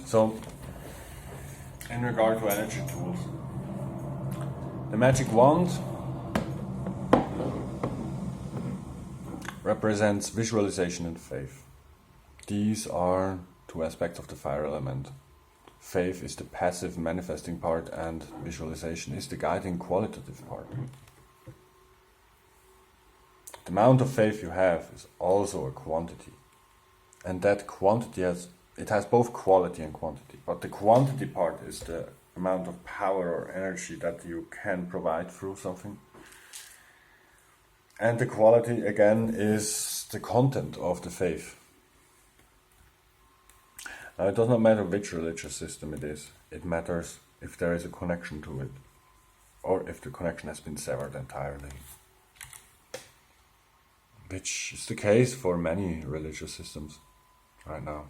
So, in regard to energy tools, the magic wand represents visualization and faith. These are two aspects of the fire element. Faith is the passive manifesting part and visualization is the guiding qualitative part. The amount of faith you have is also a quantity. And that quantity has both quality and quantity. But the quantity part is the amount of power or energy that you can provide through something. And the quality, again, is the content of the faith. Now, it does not matter which religious system it is. It matters if there is a connection to it, or if the connection has been severed entirely. Which is the case for many religious systems right now.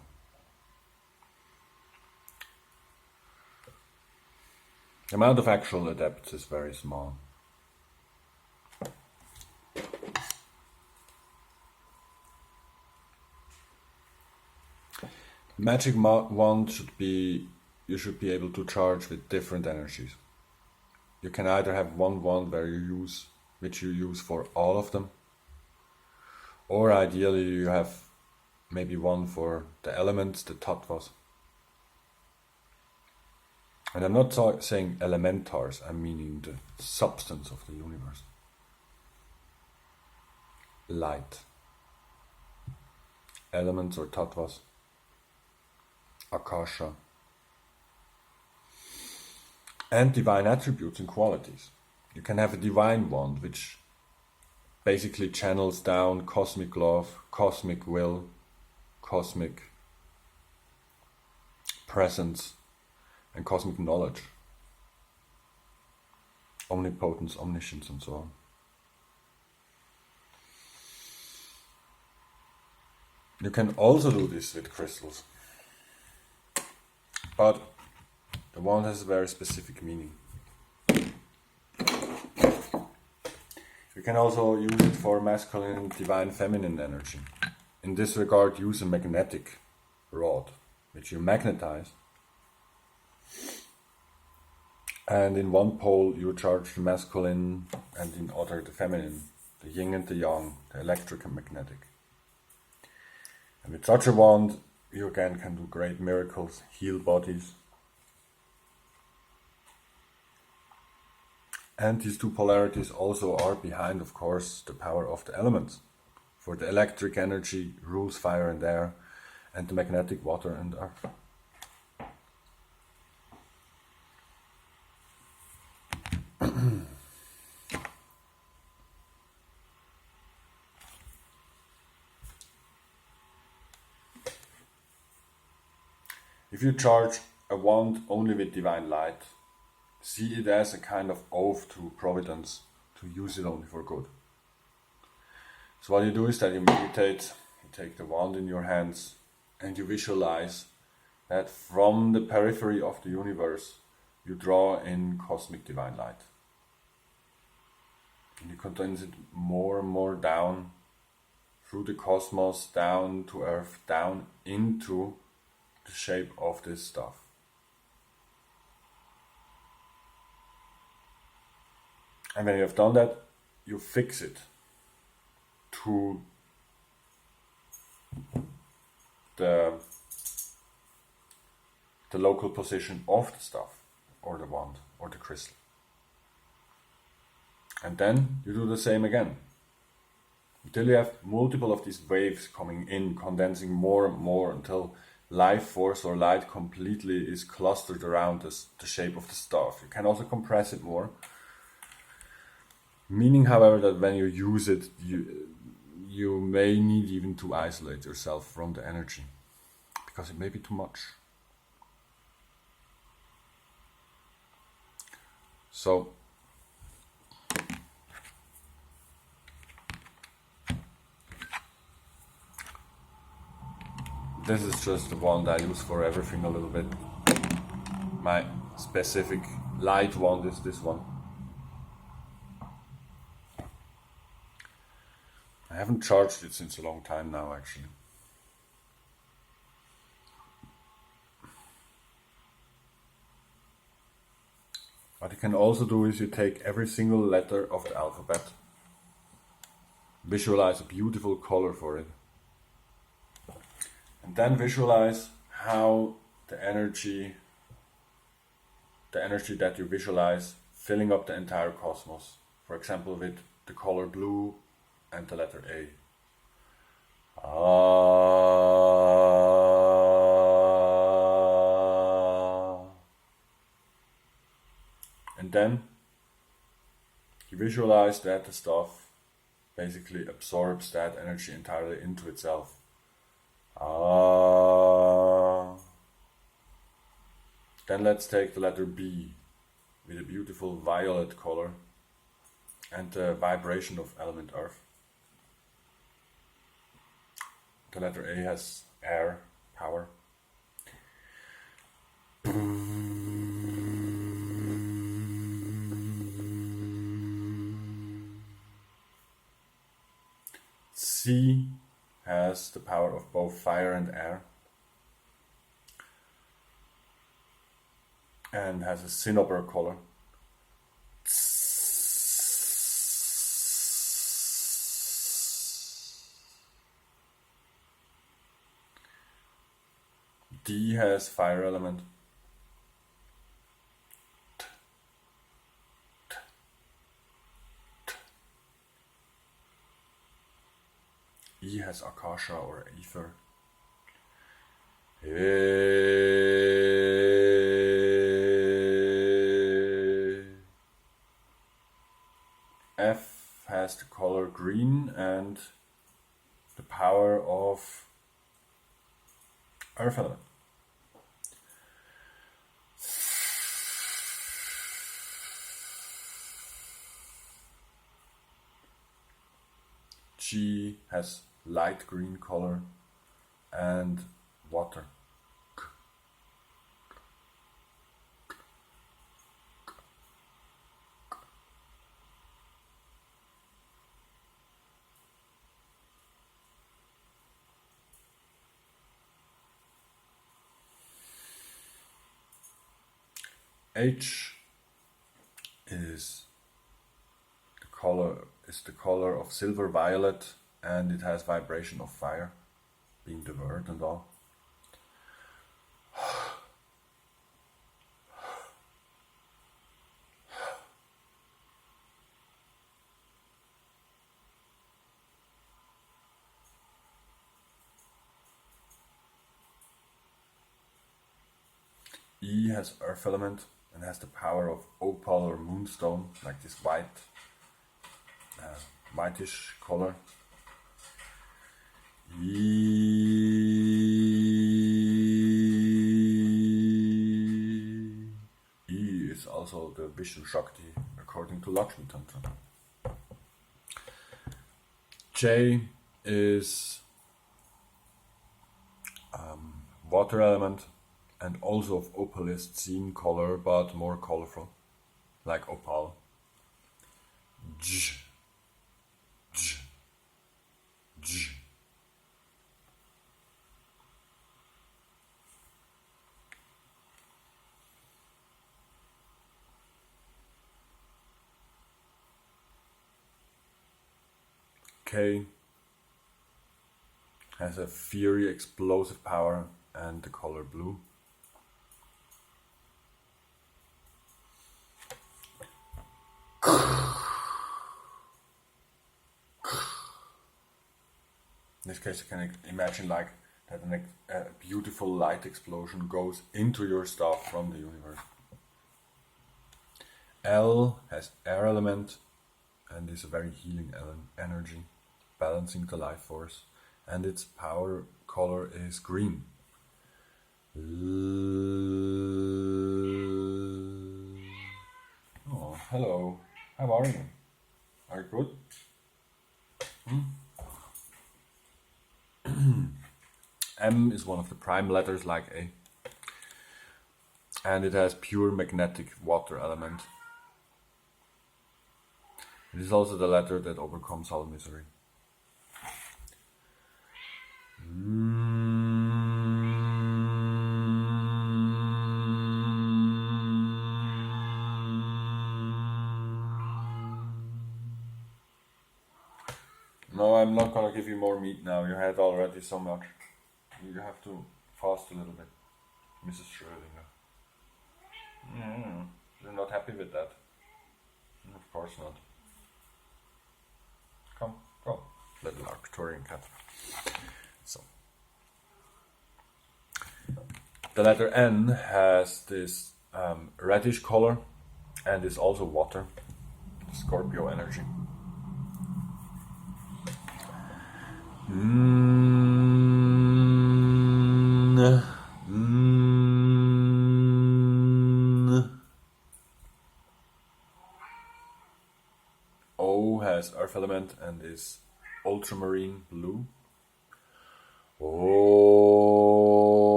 The amount of actual adepts is very small. Magic wand you should be able to charge with different energies. You can either have one wand which you use for all of them, or ideally you have maybe one for the elements, the tattvas. And I'm not saying elementars, I'm meaning the substance of the universe. Light. Elements or tattvas. Akasha. And divine attributes and qualities. You can have a divine wand which basically channels down cosmic love, cosmic will, cosmic presence, and cosmic knowledge, omnipotence, omniscience, and so on. You can also do this with crystals, but the wand has a very specific meaning. You can also use it for masculine and divine feminine energy. In this regard, use a magnetic rod, which you magnetize. And in one pole you charge the masculine and in other the feminine, the yin and the yang, the electric and magnetic. And with such a wand you again can do great miracles, heal bodies. And these two polarities also are behind, of course, the power of the elements. For the electric energy rules fire and air, and the magnetic water and earth. If you charge a wand only with divine light, see it as a kind of oath to providence to use it only for good. So what you do is that you meditate, you take the wand in your hands and you visualize that from the periphery of the universe you draw in cosmic divine light. And you condense it more and more down through the cosmos, down to earth, down into the shape of this stuff. And when you have done that, you fix it to the local position of the stuff, or the wand, or the crystal. And then you do the same again, until you have multiple of these waves coming in, condensing more and more, until life force or light completely is clustered around the shape of the stuff. You can also compress it more, meaning, however, that when you use it, you may need even to isolate yourself from the energy, because it may be too much. So, this is just the wand I use for everything a little bit. My specific light wand is this one. I haven't charged it since a long time now, actually. What you can also do is you take every single letter of the alphabet, visualize a beautiful color for it, and then visualize how the energy that you visualize filling up the entire cosmos. For example, with the color blue and the letter A. And then you visualize that the stuff basically absorbs that energy entirely into itself. Then let's take the letter B with a beautiful violet color and the vibration of element earth. The letter A has air power. C has the power of both fire and air, and has a cinnabar color. D has fire element. E has akasha or ether. F has the color green and the power of earth element. G has light green color and water. H is the color of silver violet, and it has vibration of fire, being the word and all. E has earth element and has the power of opal or moonstone, like this whitish color. E is also the Vishnu Shakti according to Lakshmi Tantra. J is water element and also of opalescent color, but more colorful, like opal. J. K has a fiery explosive power and the color blue. In this case, you can imagine like that a beautiful light explosion goes into your stuff from the universe. L has air element and is a very healing energy, balancing the life force, and its power color is green. Oh, hello. How are you? Are you good? M is one of the prime letters like A, and it has pure magnetic water element. It is also the letter that overcomes all misery. No, I'm not gonna give you more meat now. You had already so much. You have to fast a little bit, Mrs. Schrödinger. You're not happy with that? Of course not. Come, go, little Arcturian cat. So, the letter N has this reddish color and is also water, Scorpio energy. O has earth element and is ultramarine blue. Go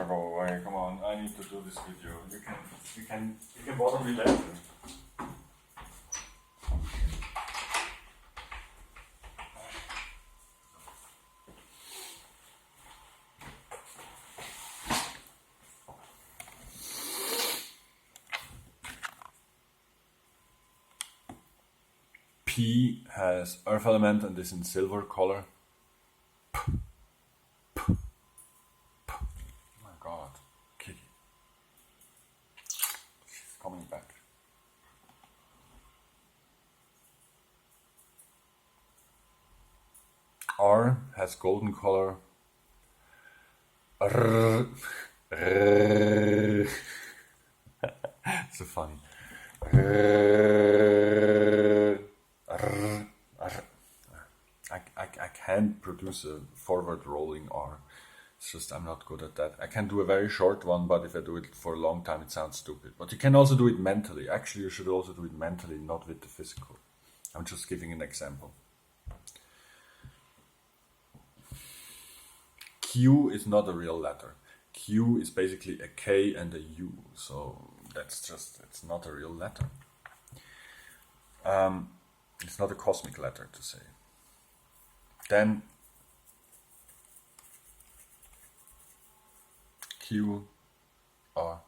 away, come on, I need to do this with you. You can bother me later. P has earth element and is in silver color. Oh my god, kitty. She's coming back. R has golden color. So funny. I can't produce a forward rolling R. It's just I'm not good at that. I can do a very short one, but if I do it for a long time, it sounds stupid. But you can also do it mentally. Actually, you should also do it mentally, not with the physical. I'm just giving an example. Q is not a real letter. Q is basically a K and a U, so it's not a real letter. It's not a cosmic letter to say. Then Q, R,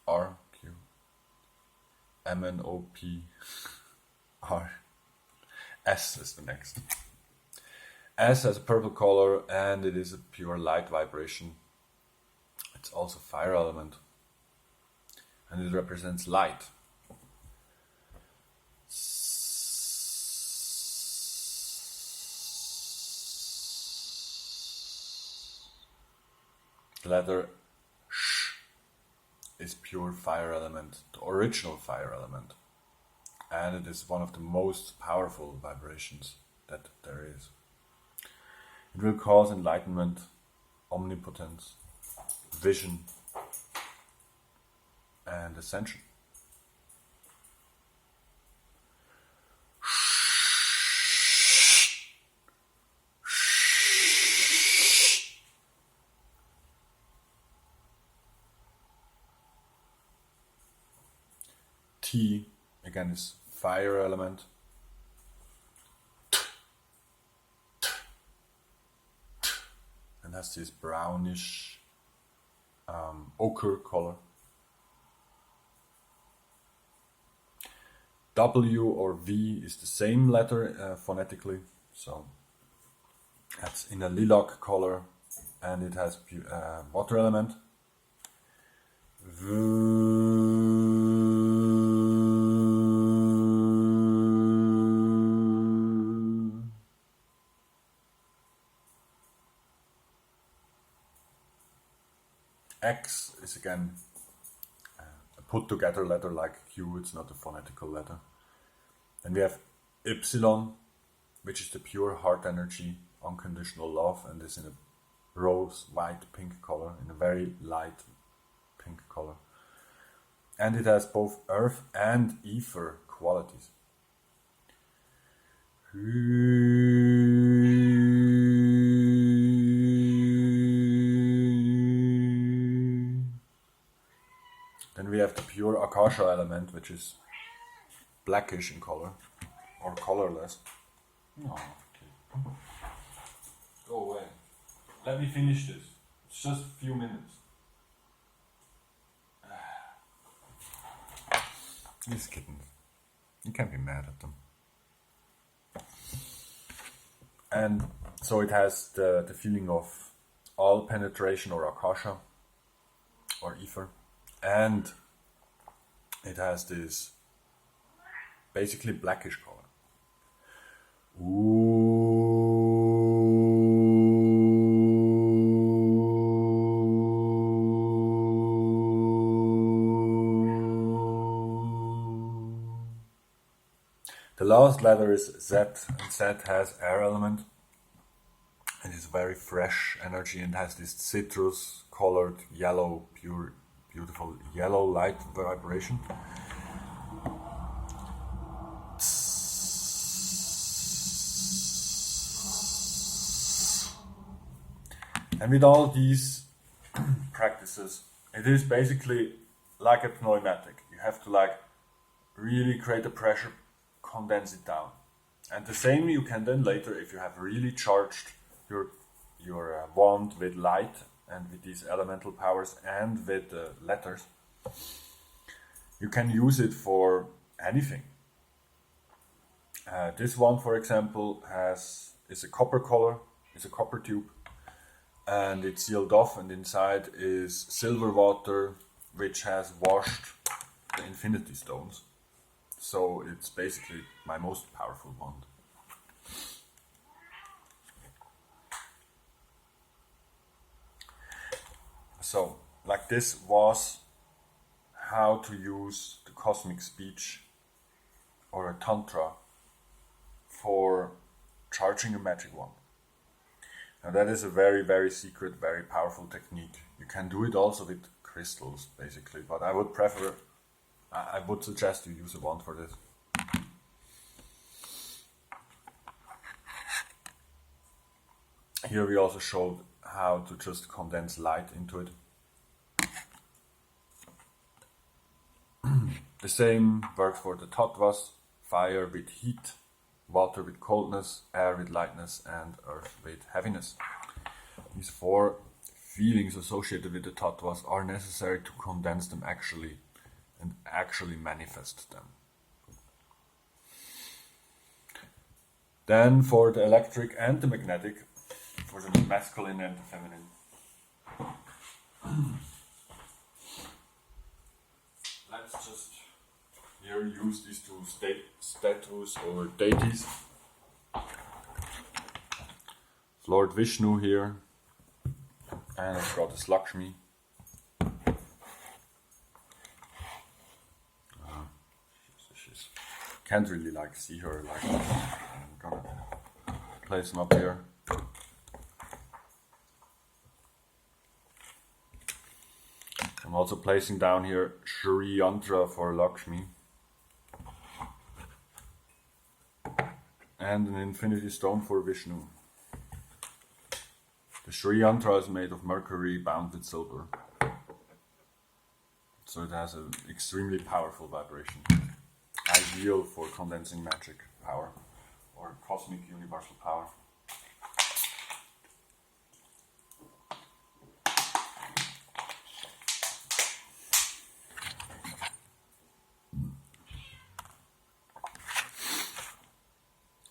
Q, M, N, O, P, R. S is the next. S has a purple color and it is a pure light vibration. It's also fire element and it represents light. The letter Sh is pure fire element, the original fire element, and it is one of the most powerful vibrations that there is. It will cause enlightenment, omnipotence, vision, and ascension. T again is fire element. And has this brownish ochre color. W or V is the same letter phonetically, so that's in a lilac color and it has water element. X is again a put together letter like Q, it's not a phonetical letter. And we have Y, which is the pure heart energy, unconditional love, and is in a rose, white, pink color, in a very light pink color. And it has both earth and ether qualities. Then we have the pure Akasha element, which is blackish in color, or colorless. No, okay. Go away. Let me finish this. It's just a few minutes. These kittens. You can't be mad at them. And so it has the feeling of all penetration or akasha or ether. And it has this basically blackish color. The last letter is Z, and Z has air element. And it's very fresh energy and has this citrus colored yellow, pure, beautiful yellow light vibration. And with all these practices, it is basically like a pneumatic. You have to like really create the pressure, condense it down. And the same you can then later, if you have really charged your wand with light and with these elemental powers and with the letters, you can use it for anything. This one, for example, is a copper color, is a copper tube, and it's sealed off, and inside is silver water, which has washed the infinity stones. So it's basically my most powerful wand. So, like this was how to use the cosmic speech or a tantra for charging a magic wand. Now that is a very, very secret, very powerful technique. You can do it also with crystals, basically, but I would suggest you use a wand for this. Here we also showed how to just condense light into it. The same works for the tattvas: fire with heat, water with coldness, air with lightness, and earth with heaviness. These four feelings associated with the tattvas are necessary to condense them actually and actually manifest them. Then for the electric and the magnetic, for the masculine and the feminine. Let's just here use these two statues or deities. Lord Vishnu here, and I've got this Lakshmi. She's can't really like see her like that. I'm gonna place them up here. I'm also placing down here Shri Yantra for Lakshmi and an infinity stone for Vishnu. The Shri Yantra is made of mercury bound with silver, so it has an extremely powerful vibration, ideal for condensing magic power or cosmic universal power.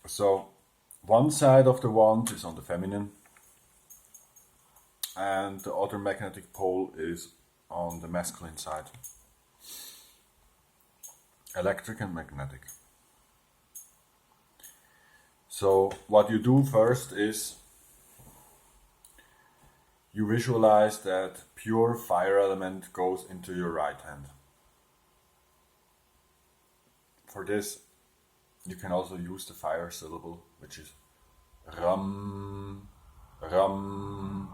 So one side of the wand is on the feminine and the other magnetic pole is on the masculine side. Electric and magnetic. So what you do first is you visualize that pure fire element goes into your right hand. For this, you can also use the fire syllable, which is Ram, Ram,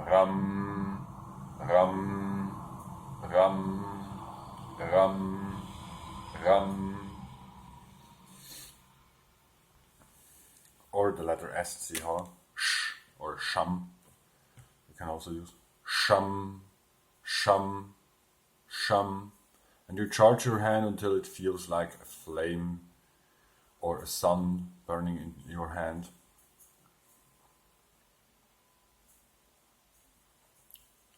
Ram, Ram, Ram, Ram, Ram, or the letter SCH, sh or sham. You can also use sham, sham, sham, and you charge your hand until it feels like a flame or a sun burning in your hand.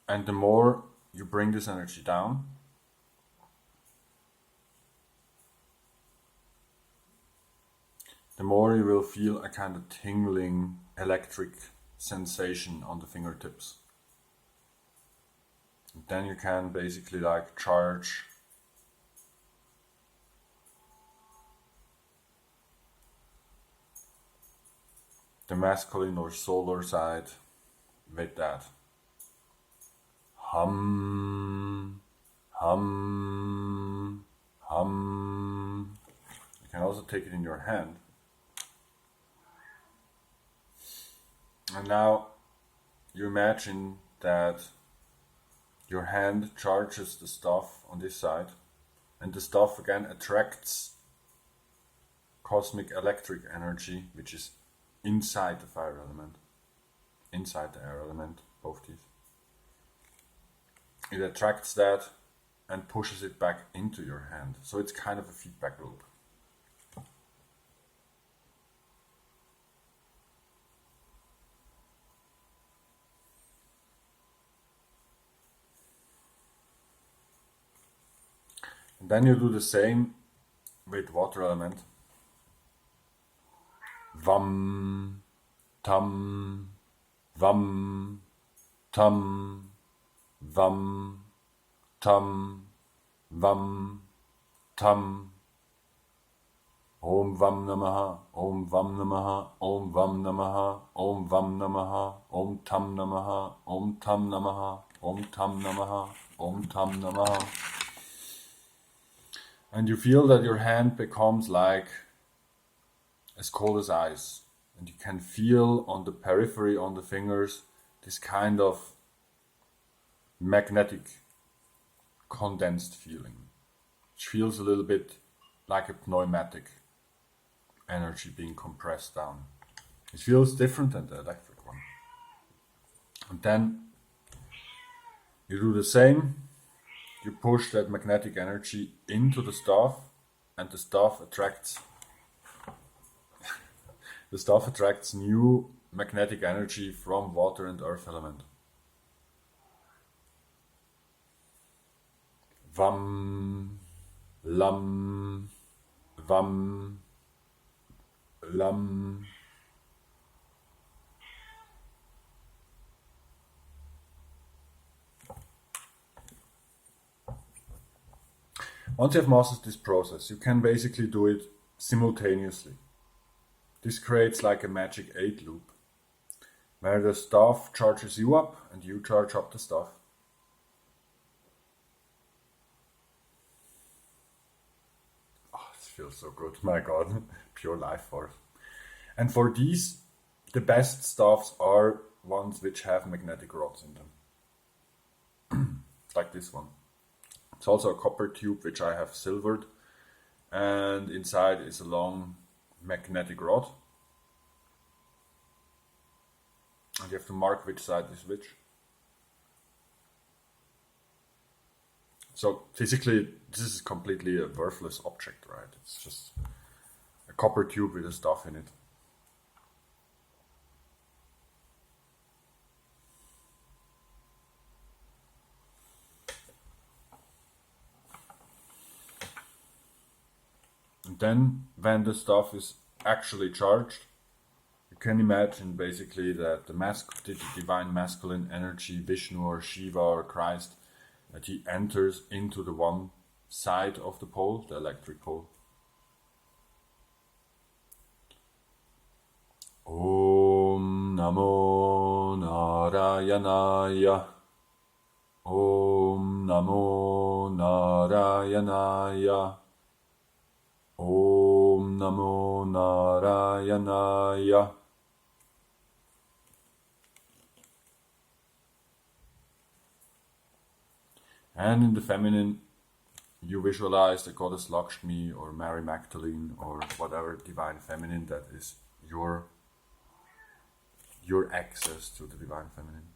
And the more you bring this energy down, the more you will feel a kind of tingling electric sensation on the fingertips. And then you can basically like charge the masculine or solar side with that. Hum, hum, hum. You can also take it in your hand. And now you imagine that your hand charges the stuff on this side, and the stuff again attracts cosmic electric energy, which is inside the fire element, inside the air element, both these. It attracts that and pushes it back into your hand. So it's kind of a feedback loop. And then you do the same with water element. Vam, tam, vam, tam, vam, tam, vam, tam. Om vam namaha, om vam namaha, om vam namaha, om vam namaha, om tam namaha, om tam namaha, om tam namaha, om tam namaha. And you feel that your hand becomes like as cold as ice. And you can feel on the periphery, on the fingers, this kind of magnetic condensed feeling, which feels a little bit like a pneumatic energy being compressed down. It feels different than the electric one. And then you do the same. You push that magnetic energy into the staff, and the staff attracts new magnetic energy from water and earth element. Vam, lam, vam, lam. Once you have mastered this process, you can basically do it simultaneously. This creates like a magic 8 loop, where the staff charges you up and you charge up the staff. Oh, this feels so good, my God, pure life force. And for these, the best staffs are ones which have magnetic rods in them, like this one. It's also a copper tube which I have silvered, and inside is a long magnetic rod. And you have to mark which side is which. So physically, this is completely a worthless object, right? It's just a copper tube with a staff in it. And then, when the stuff is actually charged, you can imagine basically that the divine masculine energy, Vishnu or Shiva or Christ, that he enters into the one side of the pole, the electric pole. Om Namo Narayanaya. Om Namo Narayanaya. Om Namo Narayanaya. And in the feminine, you visualize the goddess Lakshmi or Mary Magdalene or whatever divine feminine that is your access to the divine feminine.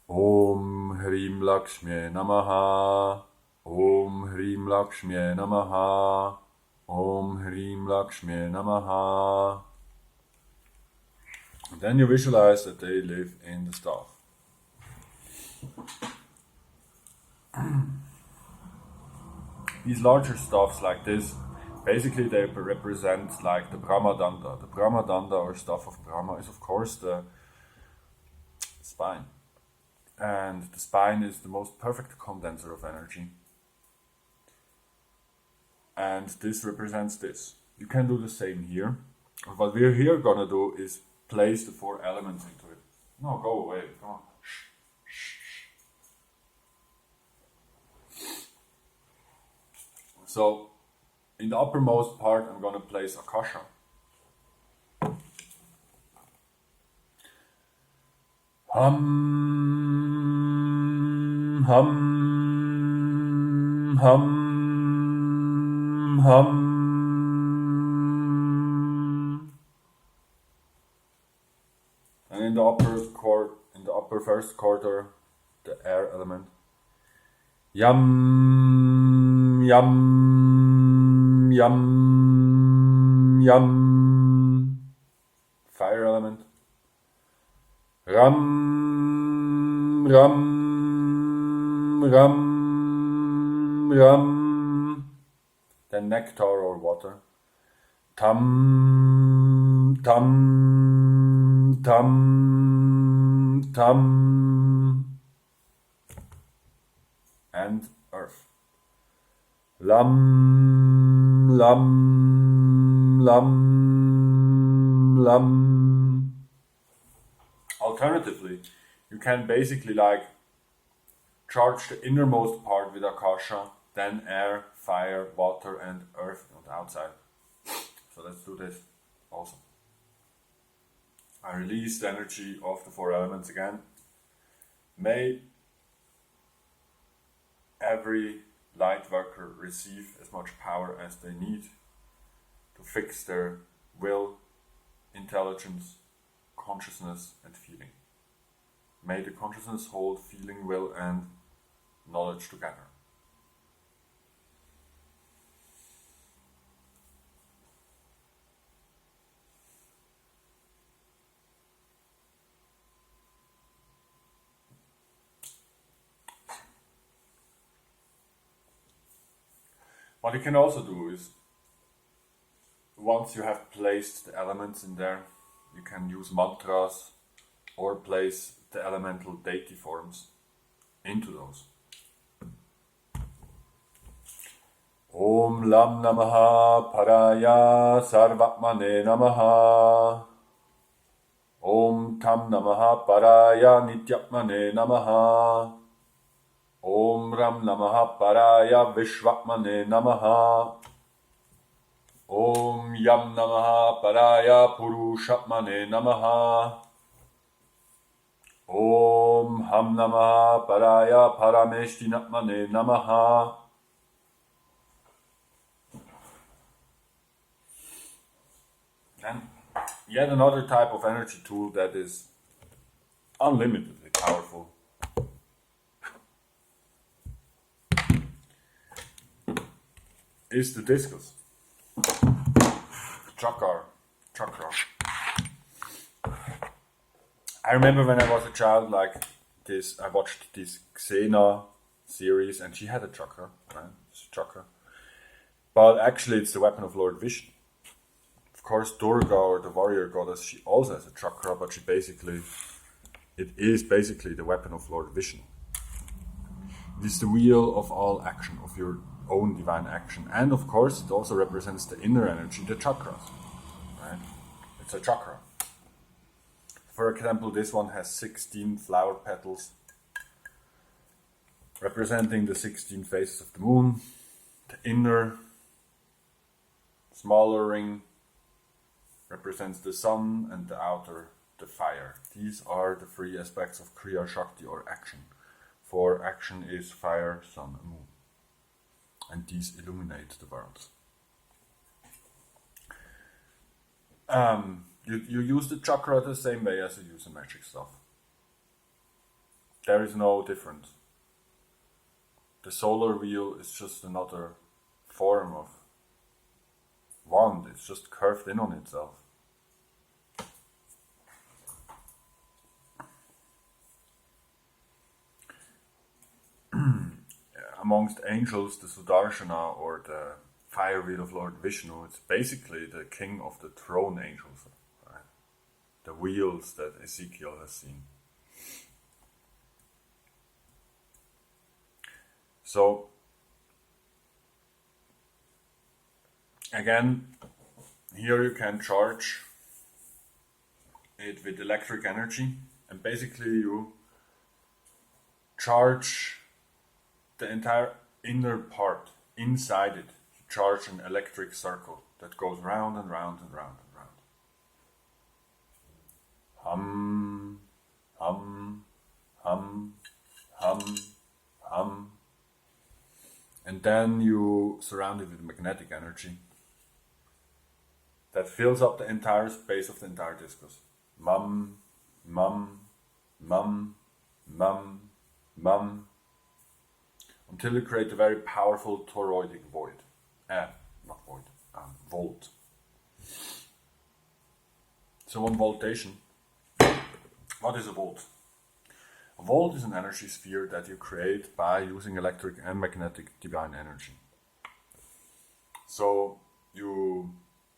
Om Hrim Lakshmi Namaha. Om Hrim Lakshmi Namaha. Om Hrim Lakshmi Namaha. And then you visualize that they live in the staff. These larger staffs like this, Basically, they represent like the Brahmadanda. The Brahmadanda, or staff of Brahma, is of course the spine. And the spine is the most perfect condenser of energy. And this represents this. You can do the same here. What we're here gonna do is place the 4 elements into it. No, go away, come on. So, in the uppermost part, I'm gonna place Akasha. Hum, hum, hum, hum. And in the upper first quarter, the air element. Yum, yum, yum, yum. Fire element. Ram, ram, ram, ram. Then nectar or water. Tam, tam, tam, tam. And earth. Lam, lam, lam, lam. Alternatively, you can basically like charge the innermost part with Akasha, then air, fire, water, and earth on the outside. So let's do this also. I release the energy of the 4 elements again. May every light worker receive as much power as they need to fix their will, intelligence, consciousness, and feeling. May the consciousness hold feeling, will, and knowledge together. What you can also do is, once you have placed the elements in there, you can use mantras or place the elemental deity forms into those. Om Lam Namaha Paraya Sarvatmane Namaha. Om Tam Namaha Paraya Nityatmane Namaha. Om Ram Namaha Paraya Vishvatmane Namaha. Om Yam Namaha Paraya Purushatmane Namaha. Om Ham Namaha Paraya Parameshtinatmane Namaha. And yet another type of energy tool that is unlimitedly powerful is the discus. Chakra. I remember when I was a child, like this, I watched this Xena series, and she had a chakra, right? It's a chakra. But actually, it's the weapon of Lord Vishnu. Of course, Durga, or the warrior goddess, she also has a chakra, but it is basically the weapon of Lord Vishnu. It is the wheel of all action, of your own divine action. And of course, it also represents the inner energy, the chakras. Right? It's a chakra. For example, this one has 16 flower petals, representing the 16 phases of the moon. The inner, smaller ring represents the sun, and the outer, the fire. These are the 3 aspects of Kriya Shakti, or action. For action is fire, sun, and moon. And these illuminate the world. You use the chakra the same way as you use the magic stuff. There is no difference. The solar wheel is just another form of wand. It's just curved in on itself. Amongst angels, the Sudarshana, or the fire wheel of Lord Vishnu. It's basically the king of the throne angels, right? The wheels that Ezekiel has seen. So, again, here you can charge it with electric energy, and basically you charge the entire inner part inside it. You charge an electric circle that goes round and round and round and round. Hum, hum, hum, hum, hum. And then you surround it with magnetic energy that fills up the entire space of the entire discus. Mum, mum, mum, mum, mum, until you create a very powerful toroidic void. Volt. So on voltation, what is a volt? A volt is an energy sphere that you create by using electric and magnetic divine energy. So you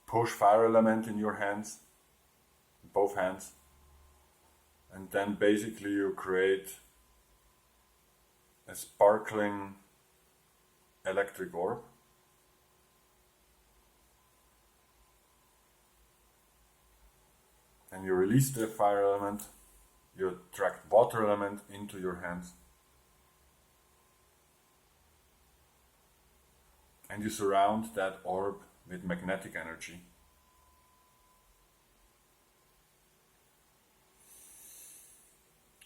push fire element in your hands, both hands, and then basically you create a sparkling electric orb. And you release the fire element, you attract water element into your hands, and you surround that orb with magnetic energy.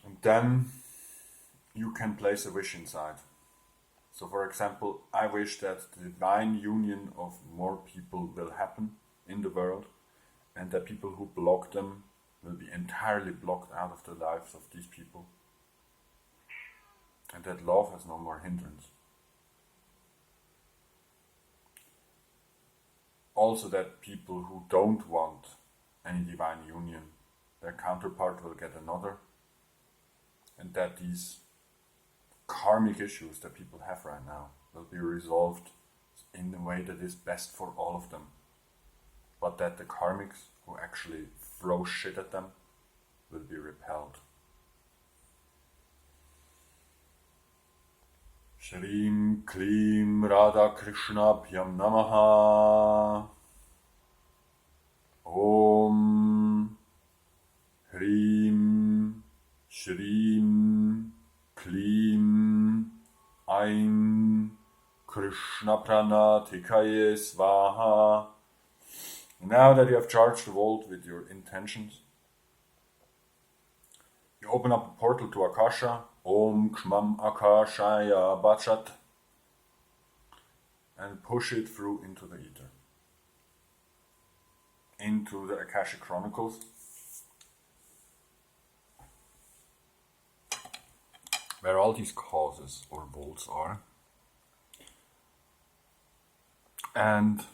And then you can place a wish inside. So for example, I wish that the divine union of more people will happen in the world, and that people who block them will be entirely blocked out of the lives of these people. And that love has no more hindrance. Also that people who don't want any divine union, their counterpart will get another. And that these karmic issues that people have right now will be resolved in a way that is best for all of them. But that the karmics who actually throw shit at them will be repelled. Shrim Klim Radha Krishna Pyam Namaha. Om Hrim Shrim Klim Aim Krishna Pranatikaye Svaha. Now that you have charged the vault with your intentions, you open up a portal to Akasha, Om Kshmam Akashaya Bachat, and push it through into the ether, into the Akashic Chronicles, where all these causes or vaults are. And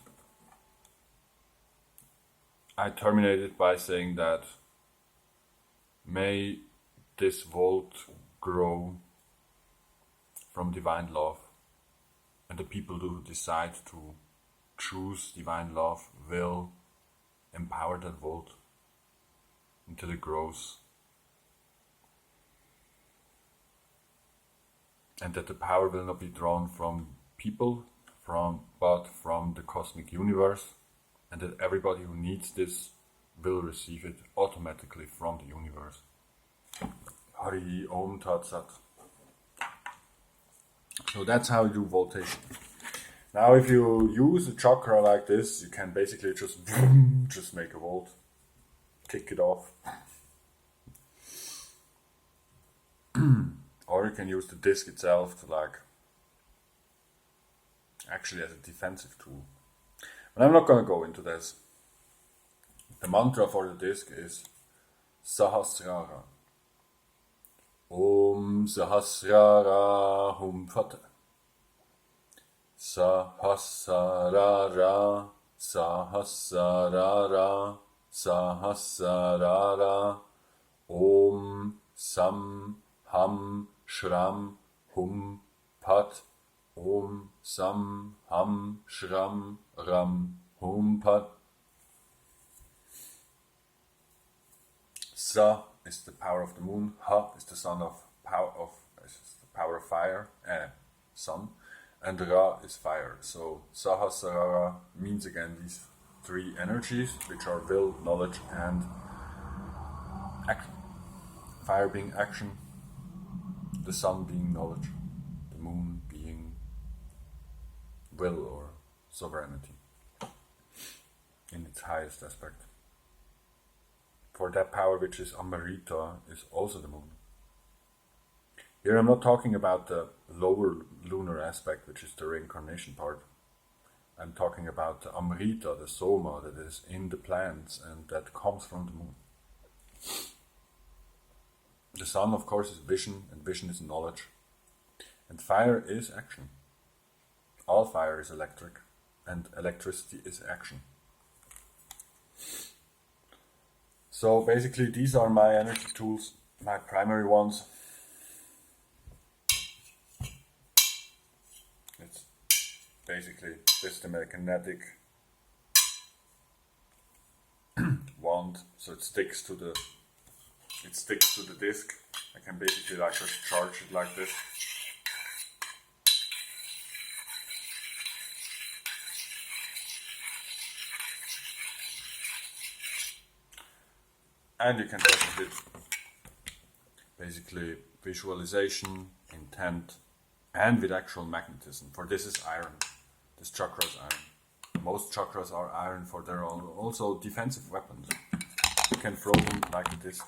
I terminate it by saying that may this vault grow from divine love, and the people who decide to choose divine love will empower that vault until it grows, and that the power will not be drawn from people, but from the cosmic universe, and that everybody who needs this will receive it automatically from the universe. Hari Om Tat Sat. So that's how you do vaultation. Now if you use a chakra like this, you can basically just make a vault, kick it off. Or you can use the disc itself to actually as a defensive tool. But I'm not going to go into this. The mantra for the disc is Sahasrara. Om Sahasrara Hum Fat. Sahasrara, Sahasrara, Sahasrara. Om Sam Ham Shram Hum Pat. Om Sam, Ham, Shram, Ram, Hum, Pat. Sa is the power of the moon. Ha is the power of fire, sun, and Ra is fire. So Sahasrara means again these three energies, which are will, knowledge, and action. Fire being action, the sun being knowledge, the moon being will or sovereignty in its highest aspect. For that power which is Amrita is also the moon. Here I'm not talking about the lower lunar aspect, which is the reincarnation part. I'm talking about the Amrita, the Soma, that is in the plants and that comes from the moon. The sun, of course, is vision, and vision is knowledge. And fire is action. All fire is electric, and electricity is action. So basically these are my energy tools, my primary ones. It's basically this the magnetic wand, so it sticks to the disc. I can basically like just charge it like this. And you can test it basically visualization, intent, and with actual magnetism. For this is iron. This chakra is iron. Most chakras are iron for their own, also defensive weapons. You can throw them like a disc.